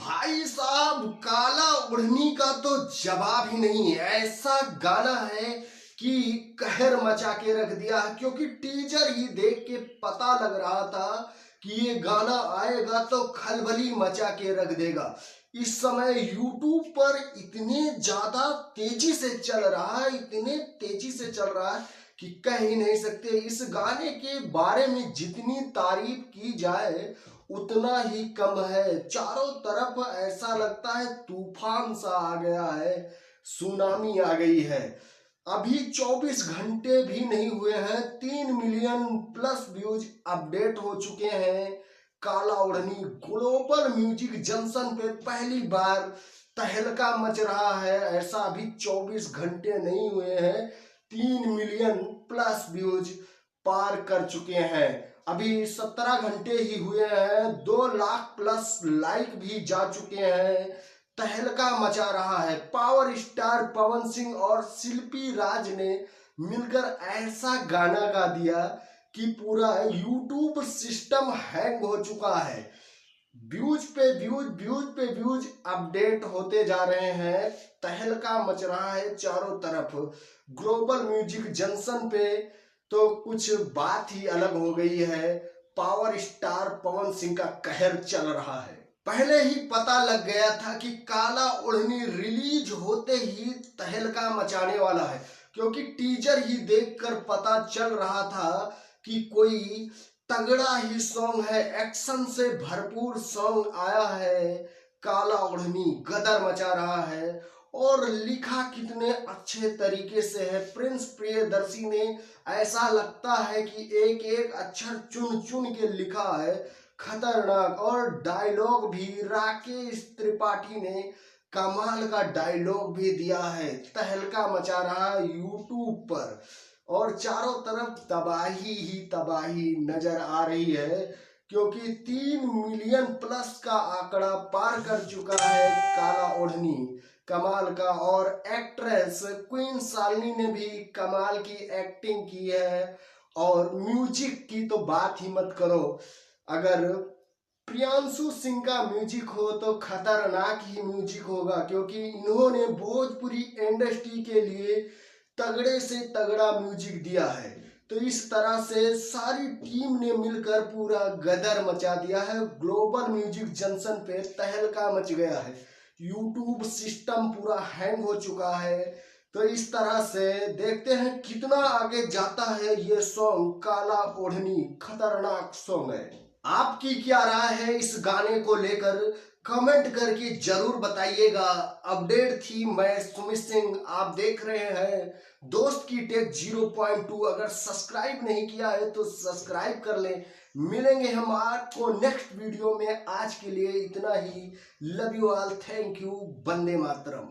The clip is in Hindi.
भाई साहब, काला ओढ़नी का तो जवाब ही नहीं है। ऐसा गाना है कि कहर मचा के रख दिया है, क्योंकि टीजर ही देख के पता लग रहा था कि ये गाना आएगा तो खलबली मचा के रख देगा। इस समय यूट्यूब पर इतने ज्यादा तेजी से चल रहा है, इतने तेजी से चल रहा है कि कह ही नहीं सकते। इस गाने के बारे में जितनी तारीफ की जाए उतना ही कम है। चारों तरफ ऐसा लगता है तूफान सा आ गया है, सुनामी आ गई है। अभी 24 घंटे भी नहीं हुए हैं, 3 मिलियन प्लस व्यूज अपडेट हो चुके हैं। काला ओढ़नी ग्लोबल म्यूजिक जंक्शन पे पहली बार तहलका मच रहा है। ऐसा अभी 24 घंटे नहीं हुए हैं, 3 मिलियन प्लस व्यूज पार कर चुके हैं। अभी 17 घंटे ही हुए हैं, 2 लाख प्लस लाइक भी जा चुके हैं। तहलका मचा रहा है। पावर स्टार पवन सिंह और शिल्पी राज ने मिलकर ऐसा गाना गा दिया कि पूरा यूट्यूब सिस्टम हैंग हो चुका है। व्यूज पे व्यूज, व्यूज पे व्यूज अपडेट होते जा रहे हैं। तहलका मच रहा है चारों तरफ। ग्लोबल म्यूजिक जंक्शन पे तो कुछ बात ही अलग हो गई है। पावर स्टार पवन सिंह का कहर चल रहा है। पहले ही पता लग गया था कि काला ओढ़नी रिलीज होते ही तहलका मचाने वाला है, क्योंकि टीजर ही देखकर पता चल रहा था कि कोई तगड़ा ही सॉन्ग है, एक्शन से भरपूर सॉन्ग आया है। काला ओढ़नी गदर मचा रहा है और लिखा कितने अच्छे तरीके से है। प्रिंस प्रियदर्शी ने ऐसा लगता है कि एक एक अक्षर चुन चुन के लिखा है। खतरनाक। और डायलॉग भी राकेश त्रिपाठी ने कमाल का डायलॉग भी दिया है। तहलका मचा रहा है यूट्यूब पर और चारों तरफ तबाही ही तबाही नजर आ रही है, क्योंकि 3 मिलियन प्लस का आंकड़ा पार कर चुका है काला ओढ़नी। कमाल का। और एक्ट्रेस क्वीन शालिनी ने भी कमाल की एक्टिंग की है। और म्यूजिक की तो बात ही मत करो। अगर प्रियांशु सिंह का म्यूजिक हो तो खतरनाक ही म्यूजिक होगा, क्योंकि इन्होंने भोजपुरी इंडस्ट्री के लिए तगड़े से तगड़ा म्यूजिक दिया है। तो इस तरह से सारी टीम ने मिलकर पूरा गदर मचा दिया है। ग्लोबल म्यूजिक जंक्शन पे तहलका मच गया है। यूट्यूब सिस्टम पूरा हैंग हो चुका है। तो इस तरह से देखते हैं कितना आगे जाता है ये सॉन्ग। काला ओढ़नी खतरनाक सॉन्ग है। आपकी क्या राय है इस गाने को लेकर? कमेंट करके जरूर बताइएगा। अपडेट थी, मैं सुमित सिंह, आप देख रहे हैं दोस्त की टेक 0.2। अगर सब्सक्राइब नहीं किया है तो सब्सक्राइब कर लें। मिलेंगे हम आपको नेक्स्ट वीडियो में। आज के लिए इतना ही। Love you all, thank you, वंदे मातरम।